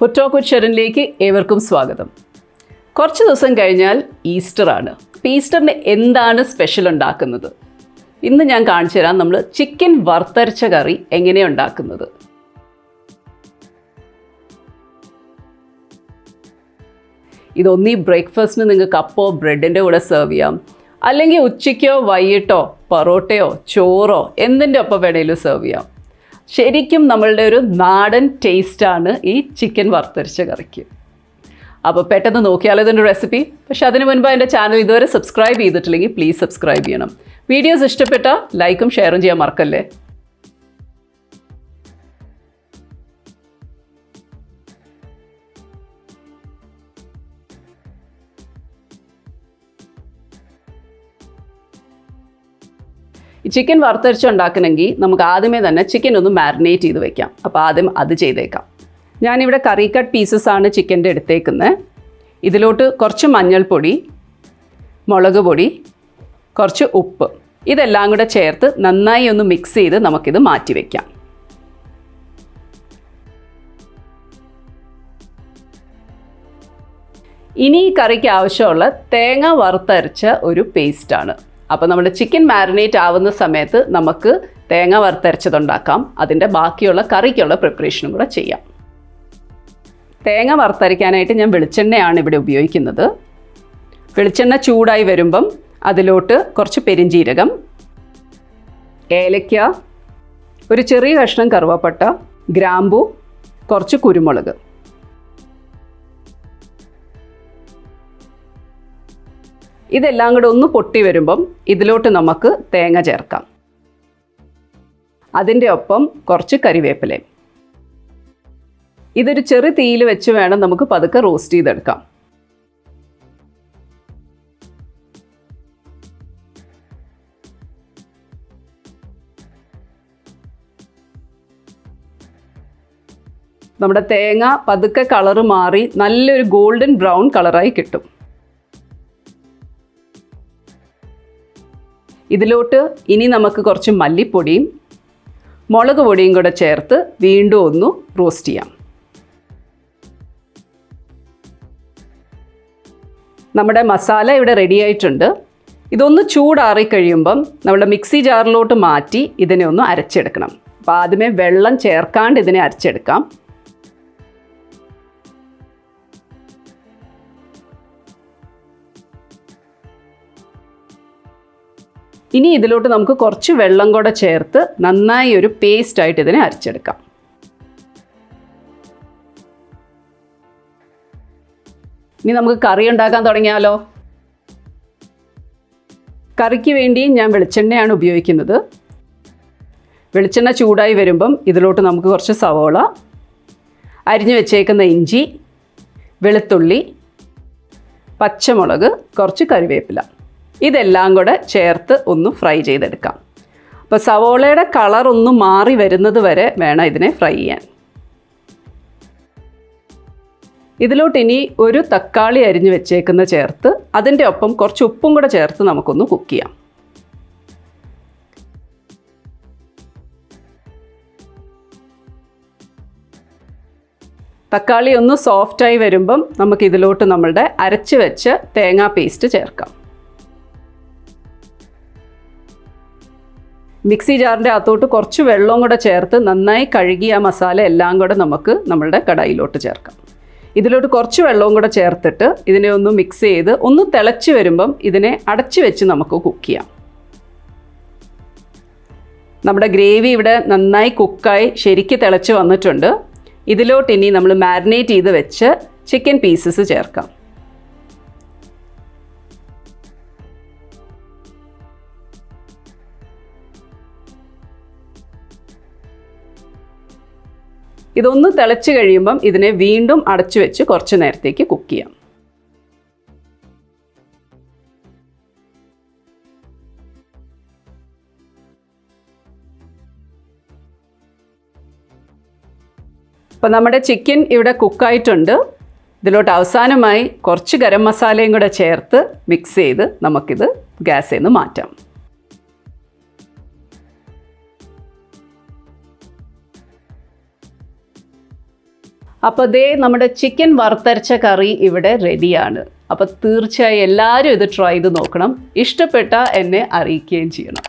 Food talk with ഷെറിനിലേക്ക് ഏവർക്കും സ്വാഗതം. കുറച്ച് ദിവസം കഴിഞ്ഞാൽ ഈസ്റ്റർ ആണ്. ഈസ്റ്ററിന് എന്താണ് സ്പെഷ്യൽ ഉണ്ടാക്കുന്നത്? ഇന്ന് ഞാൻ കാണിച്ചു തരാം നമ്മൾ ചിക്കൻ വറുത്തരച്ച കറി എങ്ങനെയാണ് ഉണ്ടാക്കുന്നത്. ഇതൊന്നീ ബ്രേക്ക്ഫാസ്റ്റിന് നിങ്ങൾക്ക് അപ്പോ ബ്രെഡിൻ്റെ കൂടെ സെർവ് ചെയ്യാം, അല്ലെങ്കിൽ ഉച്ചയ്ക്കോ വൈകിട്ടോ പൊറോട്ടയോ ചോറോ എന്തിൻ്റെ ഒപ്പം വേണേലും സെർവ് ചെയ്യാം. ശരിക്കും നമ്മളുടെ ഒരു നാടൻ ടേസ്റ്റാണ് ഈ ചിക്കൻ വറുത്തരച്ച കറിക്ക്. അപ്പോൾ പെട്ടെന്ന് നോക്കിയാലോ ഇതിൻ്റെ റെസിപ്പി. പക്ഷെ അതിന് മുൻപ് എൻ്റെ ചാനൽ ഇതുവരെ സബ്സ്ക്രൈബ് ചെയ്തിട്ടില്ലെങ്കിൽ പ്ലീസ് സബ്സ്ക്രൈബ് ചെയ്യണം. വീഡിയോസ് ഇഷ്ടപ്പെട്ടാൽ ലൈക്കും ഷെയറും ചെയ്യാൻ മറക്കല്ലേ. ഈ ചിക്കൻ വറുത്തരച്ച് ഉണ്ടാക്കണമെങ്കിൽ നമുക്ക് ആദ്യമേ തന്നെ ചിക്കൻ ഒന്ന് മാരിനേറ്റ് ചെയ്ത് വെക്കാം. അപ്പോൾ ആദ്യം അത് ചെയ്തേക്കാം. ഞാനിവിടെ കറി കട്ട് പീസസ് ആണ് ചിക്കൻ്റെ എടുത്തേക്കുന്നത്. ഇതിലോട്ട് കുറച്ച് മഞ്ഞൾപ്പൊടി, മുളക് പൊടി, കുറച്ച് ഉപ്പ്, ഇതെല്ലാം കൂടെ ചേർത്ത് നന്നായി ഒന്ന് മിക്സ് ചെയ്ത് നമുക്കിത് മാറ്റി വയ്ക്കാം. ഇനി ഈ കറിക്ക് ആവശ്യമുള്ള തേങ്ങ വറുത്തരച്ച ഒരു പേസ്റ്റാണ്. അപ്പോൾ നമ്മുടെ ചിക്കൻ മാരിനേറ്റ് ആവുന്ന സമയത്ത് നമുക്ക് തേങ്ങ വറുത്തരച്ചതുണ്ടാക്കാം. അതിൻ്റെ ബാക്കിയുള്ള കറിക്കുള്ള പ്രിപ്പറേഷനും കൂടെ ചെയ്യാം. തേങ്ങ വറുത്തരയ്ക്കാനായിട്ട് ഞാൻ വെളിച്ചെണ്ണയാണ് ഇവിടെ ഉപയോഗിക്കുന്നത്. വെളിച്ചെണ്ണ ചൂടായി വരുമ്പം അതിലോട്ട് കുറച്ച് പെരിഞ്ജീരകം, ഏലക്ക, ഒരു ചെറിയ കഷ്ണം കറുവപ്പട്ട, ഗ്രാമ്പൂ, കുറച്ച് കുരുമുളക്, ഇതെല്ലാം കൂടെ ഒന്ന് പൊട്ടി വരുമ്പം ഇതിലോട്ട് നമുക്ക് തേങ്ങ ചേർക്കാം. അതിൻ്റെ ഒപ്പം കുറച്ച് കരിവേപ്പിലയും. ഇതൊരു ചെറു തീയിൽ വെച്ച് വേണം നമുക്ക് പതുക്കെ റോസ്റ്റ് ചെയ്തെടുക്കാം. നമ്മുടെ തേങ്ങ പതുക്കെ കളറ് മാറി നല്ലൊരു ഗോൾഡൻ ബ്രൗൺ കളറായി കിട്ടും. ഇതിലോട്ട് ഇനി നമുക്ക് കുറച്ച് മല്ലിപ്പൊടിയും മുളക് പൊടിയും കൂടെ ചേർത്ത് വീണ്ടും ഒന്ന് റോസ്റ്റ് ചെയ്യാം. നമ്മുടെ മസാല ഇവിടെ റെഡി ആയിട്ടുണ്ട്. ഇതൊന്ന് ചൂടാറി കഴിയുമ്പം നമ്മുടെ മിക്സി ജാറിലോട്ട് മാറ്റി ഇതിനെ ഒന്ന് അരച്ചെടുക്കണം. അപ്പോൾ ആദ്യമേ വെള്ളം ചേർക്കാണ്ട് ഇതിനെ അരച്ചെടുക്കാം. ഇനി ഇതിലോട്ട് നമുക്ക് കുറച്ച് വെള്ളം കൂടെ ചേർത്ത് നന്നായി ഒരു പേസ്റ്റായിട്ട് ഇതിനെ അരച്ചെടുക്കാം. ഇനി നമുക്ക് കറി ഉണ്ടാക്കാൻ തുടങ്ങിയാലോ. കറിക്ക് വേണ്ടി ഞാൻ വെളിച്ചെണ്ണയാണ് ഉപയോഗിക്കുന്നത്. വെളിച്ചെണ്ണ ചൂടായി വരുമ്പം ഇതിലോട്ട് നമുക്ക് കുറച്ച് സവോള, അരിഞ്ഞു വെച്ചേക്കുന്ന ഇഞ്ചി, വെളുത്തുള്ളി, പച്ചമുളക്, കുറച്ച് കറിവേപ്പില, ഇതെല്ലാം കൂടെ ചേർത്ത് ഒന്ന് ഫ്രൈ ചെയ്തെടുക്കാം. അപ്പോൾ സവോളയുടെ കളർ ഒന്ന് മാറി വരുന്നത് വരെ വേണം ഇതിനെ ഫ്രൈ ചെയ്യാൻ. ഇതിലോട്ട് ഇനി ഒരു തക്കാളി അരിഞ്ഞ് വെച്ചേക്കുന്ന ചേർത്ത് അതിൻ്റെ ഒപ്പം കുറച്ച് ഉപ്പും കൂടെ ചേർത്ത് നമുക്കൊന്ന് കുക്ക് ചെയ്യാം. തക്കാളി ഒന്ന് സോഫ്റ്റായി വരുമ്പം നമുക്കിതിലോട്ട് നമ്മളുടെ അരച്ച് വെച്ച തേങ്ങാ പേസ്റ്റ് ചേർക്കാം. മിക്സി ജാറിൻ്റെ അകത്തോട്ട് കുറച്ച് വെള്ളവും കൂടെ ചേർത്ത് നന്നായി കഴുകി ആ മസാല എല്ലാം കൂടെ നമുക്ക് നമ്മളുടെ കടായിലോട്ട് ചേർക്കാം. ഇതിലോട്ട് കുറച്ച് വെള്ളവും കൂടെ ചേർത്തിട്ട് ഇതിനെ ഒന്ന് മിക്സ് ചെയ്ത് ഒന്ന് തിളച്ച് വരുമ്പം ഇതിനെ അടച്ച് വെച്ച് നമുക്ക് കുക്ക് ചെയ്യാം. നമ്മുടെ ഗ്രേവി ഇവിടെ നന്നായി കുക്കായി ശരിക്ക് തിളച്ച് വന്നിട്ടുണ്ട്. ഇതിലോട്ട് ഇനി നമ്മൾ മാരിനേറ്റ് ചെയ്ത് വെച്ച് ചിക്കൻ പീസസ് ചേർക്കാം. ഇതൊന്ന് തിളച്ച് കഴിയുമ്പം ഇതിനെ വീണ്ടും അടച്ചു വെച്ച് കുറച്ച് നേരത്തേക്ക് കുക്ക് ചെയ്യാം. അപ്പോൾ നമ്മുടെ ചിക്കൻ ഇവിടെ കുക്കായിട്ടുണ്ട്. ഇതിലോട്ട് അവസാനമായി കുറച്ച് ഗരം മസാലയും കൂടെ ചേർത്ത് മിക്സ് ചെയ്ത് നമുക്കിത് ഗ്യാസിൽ നിന്ന് മാറ്റാം. അപ്പോൾ ദേ നമ്മുടെ ചിക്കൻ വറുത്തരച്ച കറി ഇവിടെ റെഡിയാണ്. അപ്പോൾ തീർച്ചയായും എല്ലാവരും ഇത് ട്രൈ ചെയ്ത് നോക്കണം. ഇഷ്ടപ്പെട്ട എന്നെ അറിയിക്കുകയും ചെയ്യണം.